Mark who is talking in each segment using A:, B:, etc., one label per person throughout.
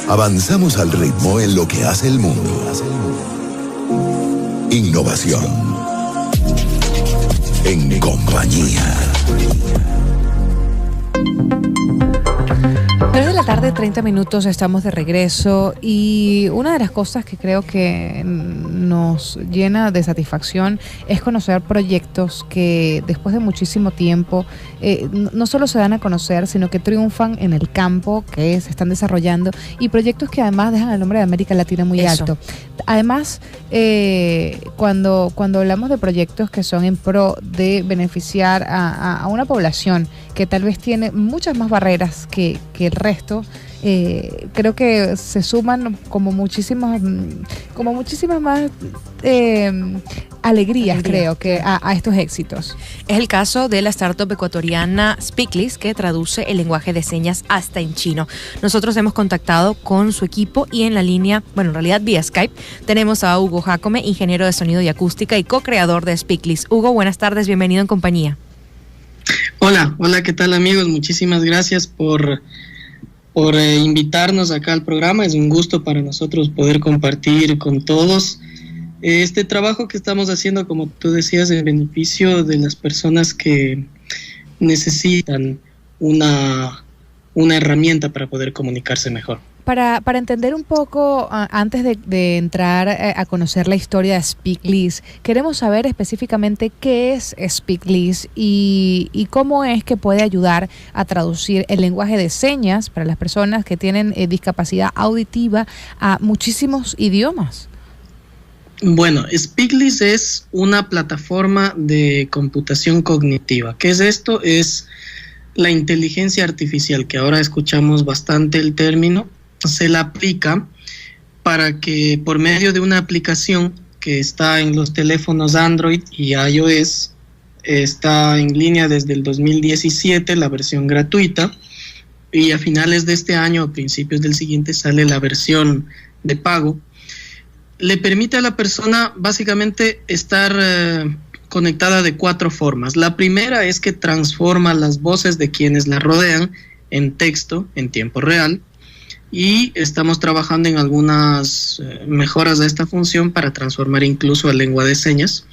A: Avanzamos al ritmo en lo que hace el mundo. Innovación. En compañía.
B: 3 de la tarde, 30 minutos, estamos de regreso y una de las cosas que creo que nos llena de satisfacción es conocer proyectos que después de muchísimo tiempo no solo se dan a conocer, sino que triunfan en el campo que se están desarrollando y proyectos que además dejan el nombre de América Latina muy alto. Además, cuando hablamos de proyectos que son en pro de beneficiar a una población que tal vez tiene muchas más barreras que el resto, creo que se suman como muchísimas más alegrías, creo, que a estos éxitos.
C: Es el caso de la startup ecuatoriana Speakly, que traduce el lenguaje de señas hasta en chino. Nosotros hemos contactado con su equipo y en la línea, bueno, en realidad vía Skype, tenemos a Hugo Jacome, ingeniero de sonido y acústica y co-creador de Speakly. Hugo, buenas tardes, bienvenido en compañía.
D: Hola, ¿qué tal, amigos? Muchísimas gracias por invitarnos acá al programa. Es un gusto para nosotros poder compartir con todos este trabajo que estamos haciendo, como tú decías, en beneficio de las personas que necesitan una herramienta para poder comunicarse mejor.
B: Para entender un poco, antes de entrar a conocer la historia de Speakly, queremos saber específicamente qué es Speakly y cómo es que puede ayudar a traducir el lenguaje de señas para las personas que tienen discapacidad auditiva a muchísimos idiomas.
D: Bueno, Speakly es una plataforma de computación cognitiva. ¿Qué es esto? Es la inteligencia artificial, que ahora escuchamos bastante el término. Se la aplica para que por medio de una aplicación que está en los teléfonos Android y iOS, está en línea desde el 2017, la versión gratuita, y a finales de este año, a principios del siguiente, sale la versión de pago. Le permite a la persona básicamente estar conectada de 4 formas. La primera es que transforma las voces de quienes la rodean en texto en tiempo real. Y estamos trabajando en algunas mejoras de esta función para transformar incluso a lengua de señas.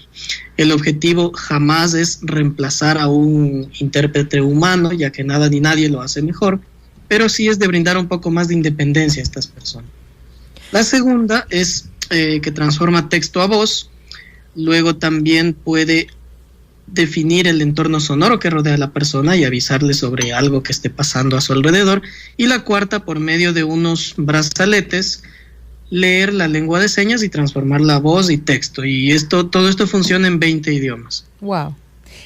D: El objetivo jamás es reemplazar a un intérprete humano, ya que nada ni nadie lo hace mejor, pero sí es de brindar un poco más de independencia a estas personas. La segunda es que transforma texto a voz, luego también puede definir el entorno sonoro que rodea a la persona y avisarle sobre algo que esté pasando a su alrededor. Y la cuarta, por medio de unos brazaletes, leer la lengua de señas y transformar la voz y texto. Y todo esto funciona en 20 idiomas.
B: Wow.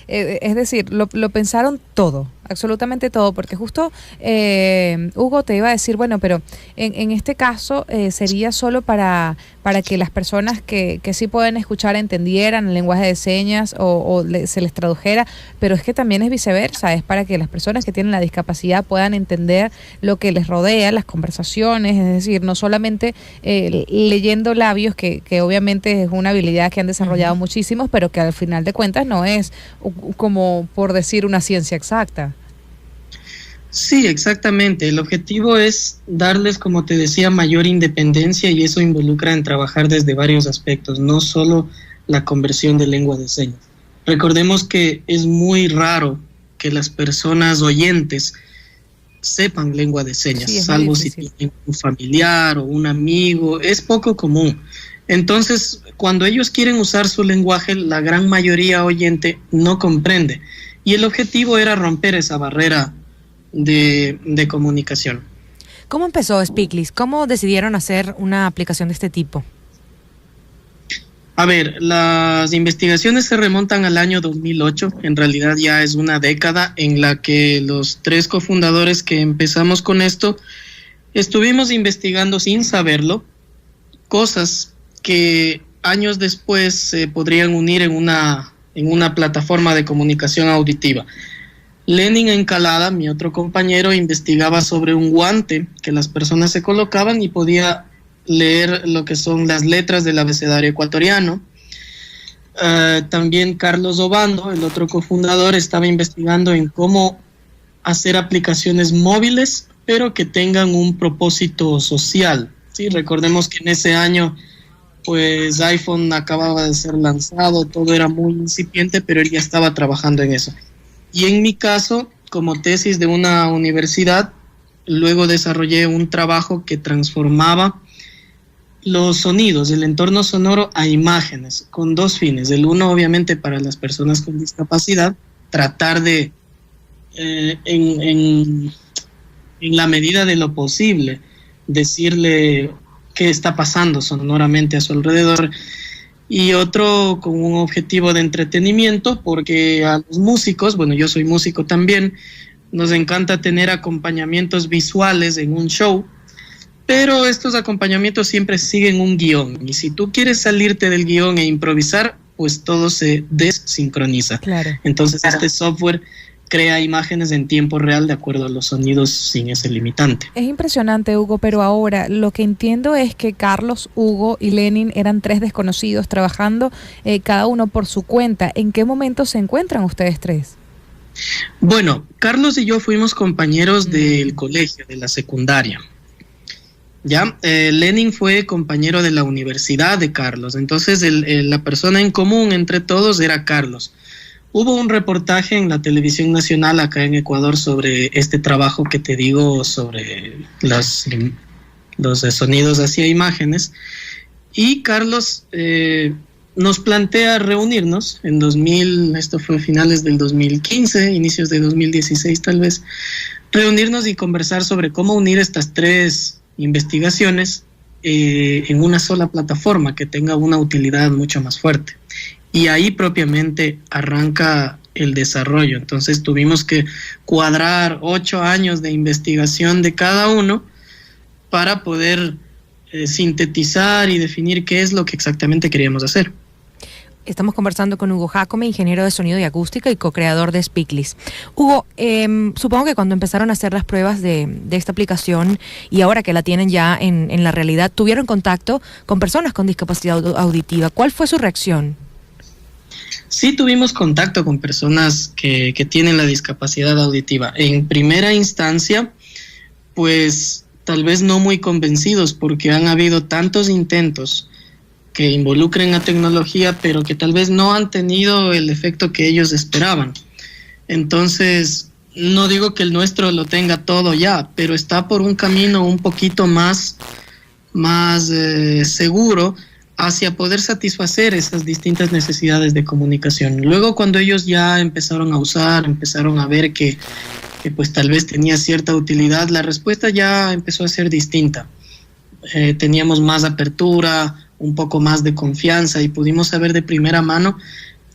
B: Es decir, lo pensaron todo, absolutamente todo, porque justo Hugo te iba a decir, bueno, pero en este caso sería solo para que las personas que sí pueden escuchar entendieran el lenguaje de señas se les tradujera, pero es que también es viceversa, es para que las personas que tienen la discapacidad puedan entender lo que les rodea, las conversaciones, es decir, no solamente leyendo labios, que obviamente es una habilidad que han desarrollado muchísimos, pero que al final de cuentas no es como por decir una ciencia exacta.
D: Sí, exactamente. El objetivo es darles, como te decía, mayor independencia, y eso involucra en trabajar desde varios aspectos, no solo la conversión de lengua de señas. Recordemos que es muy raro que las personas oyentes sepan lengua de señas, sí, salvo si tienen un familiar o un amigo, es poco común. Entonces, cuando ellos quieren usar su lenguaje, la gran mayoría oyente no comprende. Y el objetivo era romper esa barrera de comunicación.
C: ¿Cómo empezó Speakly? ¿Cómo decidieron hacer una aplicación de este tipo?
D: A ver, las investigaciones se remontan al año 2008. En realidad ya es una década en la que los 3 cofundadores que empezamos con esto estuvimos investigando sin saberlo cosas que años después se podrían unir en una plataforma de comunicación auditiva. Lenin Encalada, mi otro compañero, investigaba sobre un guante que las personas se colocaban y podía leer lo que son las letras del abecedario ecuatoriano. También Carlos Obando, el otro cofundador, estaba investigando en cómo hacer aplicaciones móviles, pero que tengan un propósito social. Sí, recordemos que en ese año, pues iPhone acababa de ser lanzado, todo era muy incipiente, pero él ya estaba trabajando en eso. Y en mi caso, como tesis de una universidad, luego desarrollé un trabajo que transformaba los sonidos, el entorno sonoro a imágenes, con dos fines. El uno, obviamente, para las personas con discapacidad, tratar de, en la medida de lo posible, decirle qué está pasando sonoramente a su alrededor. Y otro con un objetivo de entretenimiento, porque a los músicos, bueno, yo soy músico también, nos encanta tener acompañamientos visuales en un show, pero estos acompañamientos siempre siguen un guión, y si tú quieres salirte del guión e improvisar, pues todo se desincroniza.
B: Claro.
D: Entonces este software crea imágenes en tiempo real de acuerdo a los sonidos sin ese limitante.
B: Es impresionante, Hugo, pero ahora lo que entiendo es que Carlos, Hugo y Lenin eran 3 desconocidos trabajando cada uno por su cuenta. ¿En qué momento se encuentran ustedes 3?
D: Bueno, Carlos y yo fuimos compañeros del colegio, de la secundaria. Ya, Lenin fue compañero de la universidad de Carlos, entonces la persona en común entre todos era Carlos. Hubo un reportaje en la televisión nacional acá en Ecuador sobre este trabajo que te digo, sobre los sonidos hacia imágenes, y Carlos nos plantea reunirnos en 2000, esto fue finales del 2015, inicios de 2016 tal vez, reunirnos y conversar sobre cómo unir estas 3 investigaciones en una sola plataforma que tenga una utilidad mucho más fuerte. Y ahí propiamente arranca el desarrollo. Entonces tuvimos que cuadrar 8 años de investigación de cada uno para poder sintetizar y definir qué es lo que exactamente queríamos hacer.
C: Estamos conversando con Hugo Jacome, ingeniero de sonido y acústica y co-creador de Speakly. Hugo, supongo que cuando empezaron a hacer las pruebas de esta aplicación y ahora que la tienen ya en la realidad, tuvieron contacto con personas con discapacidad auditiva. ¿Cuál fue su reacción?
D: Sí, tuvimos contacto con personas que tienen la discapacidad auditiva. En primera instancia, pues tal vez no muy convencidos, porque han habido tantos intentos que involucren a tecnología, pero que tal vez no han tenido el efecto que ellos esperaban. Entonces, no digo que el nuestro lo tenga todo ya, pero está por un camino un poquito más seguro hacia poder satisfacer esas distintas necesidades de comunicación. Luego, cuando ellos ya empezaron a usar, empezaron a ver que pues tal vez tenía cierta utilidad, la respuesta ya empezó a ser distinta. Teníamos más apertura, un poco más de confianza, y pudimos saber de primera mano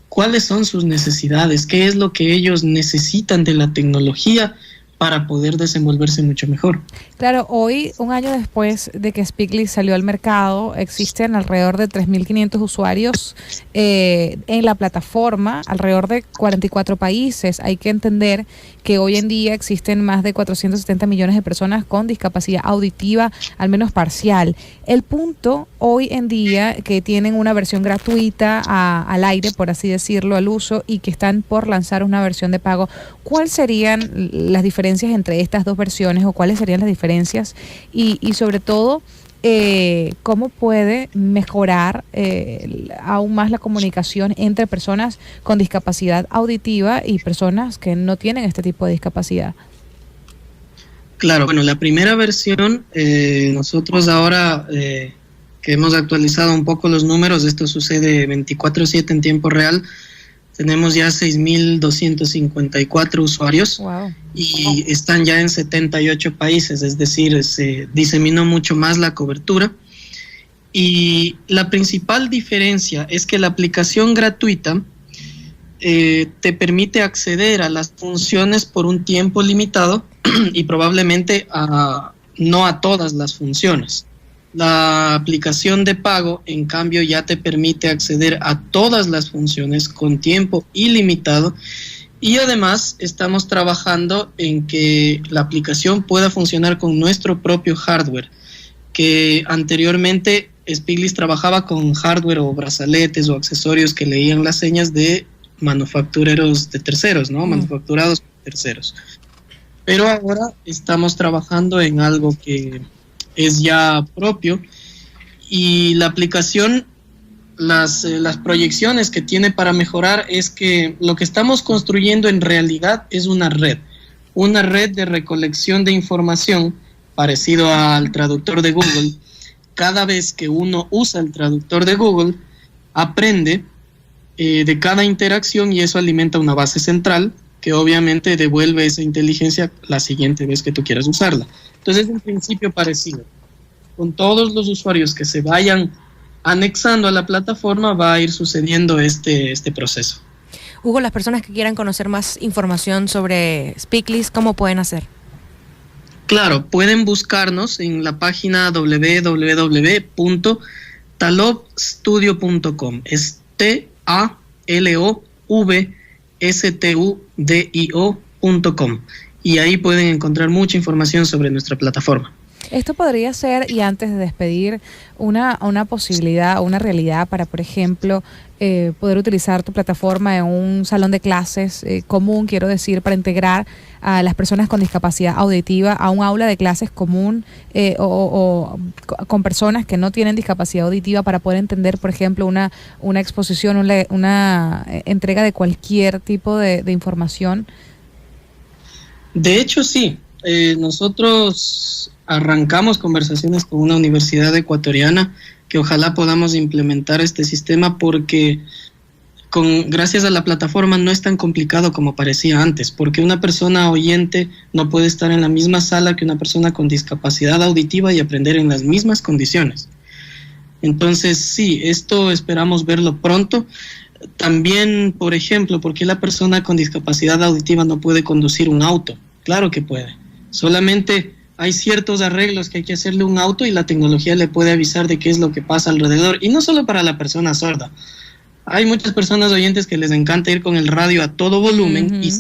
D: cuáles son sus necesidades, qué es lo que ellos necesitan de la tecnología para poder desenvolverse mucho mejor.
B: Claro, hoy, un año después de que Speakly salió al mercado, existen alrededor de 3.500 usuarios en la plataforma, alrededor de 44 países. Hay que entender que hoy en día existen más de 470 millones de personas con discapacidad auditiva, al menos parcial. El punto hoy en día que tienen una versión gratuita al aire, por así decirlo, al uso, y que están por lanzar una versión de pago, ¿cuáles serían las diferencias entre estas dos versiones, o cuáles serían las diferencias y sobre todo cómo puede mejorar aún más la comunicación entre personas con discapacidad auditiva y personas que no tienen este tipo de discapacidad?
D: Claro, bueno, la primera versión, nosotros ahora que hemos actualizado un poco los números, esto sucede 24/7 en tiempo real, tenemos ya 6.254 usuarios. Wow. Y están ya en 78 países, es decir, se diseminó mucho más la cobertura. Y la principal diferencia es que la aplicación gratuita te permite acceder a las funciones por un tiempo limitado y probablemente no a todas las funciones. La aplicación de pago, en cambio, ya te permite acceder a todas las funciones con tiempo ilimitado, y además estamos trabajando en que la aplicación pueda funcionar con nuestro propio hardware, que anteriormente Speakly trabajaba con hardware o brazaletes o accesorios que leían las señas de manufactureros de terceros, ¿no? Manufacturados por terceros. pero ahora estamos trabajando en algo que es ya propio, y la aplicación, las proyecciones que tiene para mejorar es que lo que estamos construyendo en realidad es una red de recolección de información parecido al traductor de Google. Cada vez que uno usa el traductor de Google, aprende de cada interacción, y eso alimenta una base central que obviamente devuelve esa inteligencia la siguiente vez que tú quieras usarla. Entonces es un principio parecido. Con todos los usuarios que se vayan anexando a la plataforma va a ir sucediendo este proceso.
C: Hugo, las personas que quieran conocer más información sobre Speakly, ¿cómo pueden hacer?
D: Claro, pueden buscarnos en la página www.talovstudio.com. Es talovstudio.com, y ahí pueden encontrar mucha información sobre nuestra plataforma.
B: Esto podría ser, y antes de despedir, una posibilidad, una realidad para, por ejemplo, poder utilizar tu plataforma en un salón de clases común, quiero decir, para integrar a las personas con discapacidad auditiva a un aula de clases común o con personas que no tienen discapacidad auditiva, para poder entender, por ejemplo, una exposición, una entrega de cualquier tipo de información.
D: De hecho, sí. Nosotros arrancamos conversaciones con una universidad ecuatoriana que ojalá podamos implementar este sistema, porque gracias a la plataforma no es tan complicado como parecía antes, porque una persona oyente no puede estar en la misma sala que una persona con discapacidad auditiva y aprender en las mismas condiciones. Entonces sí, esto esperamos verlo pronto. También, por ejemplo, ¿por qué la persona con discapacidad auditiva no puede conducir un auto? Claro que puede. Solamente hay ciertos arreglos que hay que hacerle a un auto, y la tecnología le puede avisar de qué es lo que pasa alrededor. Y no solo para la persona sorda. Hay muchas personas oyentes que les encanta ir con el radio a todo volumen y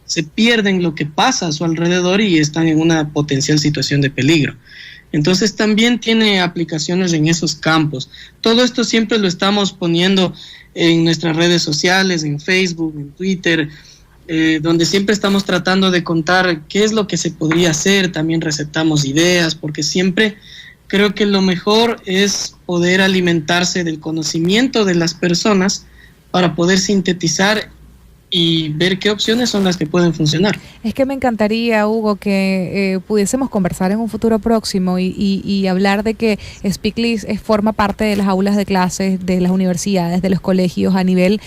D: se pierden lo que pasa a su alrededor y están en una potencial situación de peligro. Entonces también tiene aplicaciones en esos campos. Todo esto siempre lo estamos poniendo en nuestras redes sociales, en Facebook, en Twitter, donde siempre estamos tratando de contar qué es lo que se podría hacer. También receptamos ideas, porque siempre creo que lo mejor es poder alimentarse del conocimiento de las personas para poder sintetizar y ver qué opciones son las que pueden funcionar.
B: Es que me encantaría, Hugo, que pudiésemos conversar en un futuro próximo y hablar de que Speakly forma parte de las aulas de clases, de las universidades, de los colegios a niveles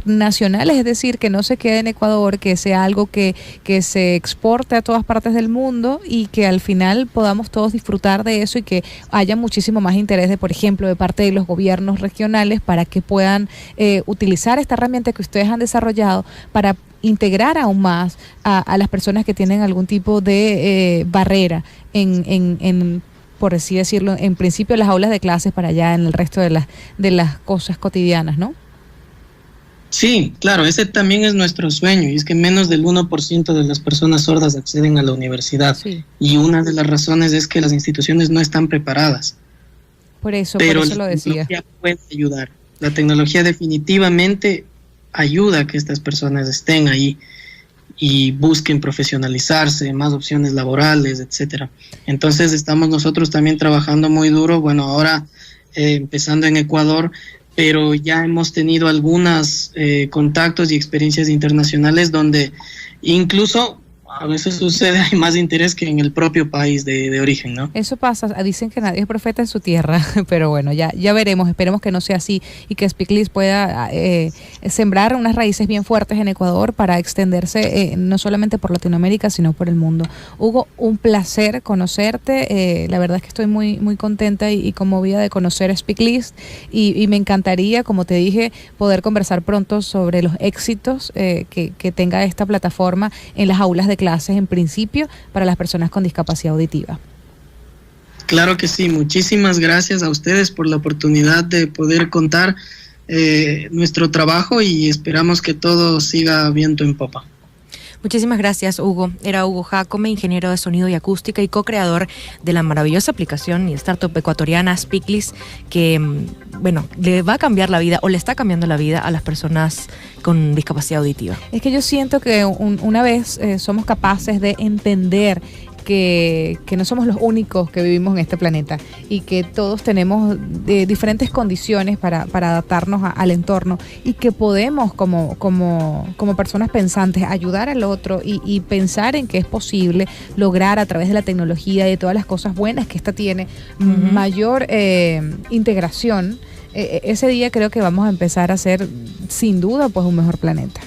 B: nacionales, es decir, que no se quede en Ecuador, que sea algo que se exporte a todas partes del mundo, y que al final podamos todos disfrutar de eso, y que haya muchísimo más interés por ejemplo, de parte de los gobiernos regionales, para que puedan utilizar esta herramienta que ustedes han desarrollado para integrar aún más a las personas que tienen algún tipo de barrera en, por así decirlo, en principio las aulas de clases, para allá en el resto de las cosas cotidianas, ¿no?
D: Sí, claro, ese también es nuestro sueño, y es que menos del 1% de las personas sordas acceden a la universidad. Sí. Y una de las razones es que las instituciones no están preparadas.
B: Por eso lo decía.
D: La tecnología puede ayudar. La tecnología definitivamente ayuda a que estas personas estén ahí y busquen profesionalizarse, más opciones laborales, etcétera. Entonces estamos nosotros también trabajando muy duro, bueno, ahora empezando en Ecuador, pero ya hemos tenido algunos contactos y experiencias internacionales donde incluso a veces sucede, hay más interés que en el propio país de origen, ¿no?
B: Eso pasa, dicen que nadie es profeta en su tierra, pero bueno, ya veremos, esperemos que no sea así, y que Speakly pueda sembrar unas raíces bien fuertes en Ecuador para extenderse no solamente por Latinoamérica, sino por el mundo. Hugo, un placer conocerte, la verdad es que estoy muy, muy contenta y conmovida de conocer Speakly, y me encantaría, como te dije, poder conversar pronto sobre los éxitos que tenga esta plataforma en las aulas de clases, en principio, para las personas con discapacidad auditiva.
D: Claro que sí, muchísimas gracias a ustedes por la oportunidad de poder contar nuestro trabajo, y esperamos que todo siga viento en popa.
C: Muchísimas gracias, Hugo. Era Hugo Jacome, ingeniero de sonido y acústica y co-creador de la maravillosa aplicación y startup ecuatoriana Speakly, que, bueno, le va a cambiar la vida o le está cambiando la vida a las personas con discapacidad auditiva.
B: Es que yo siento que una vez somos capaces de entender que no somos los únicos que vivimos en este planeta y que todos tenemos diferentes condiciones para adaptarnos al entorno y que podemos como personas pensantes ayudar al otro y pensar en que es posible lograr a través de la tecnología y de todas las cosas buenas que esta tiene mayor integración. Ese día creo que vamos a empezar a ser sin duda pues un mejor planeta.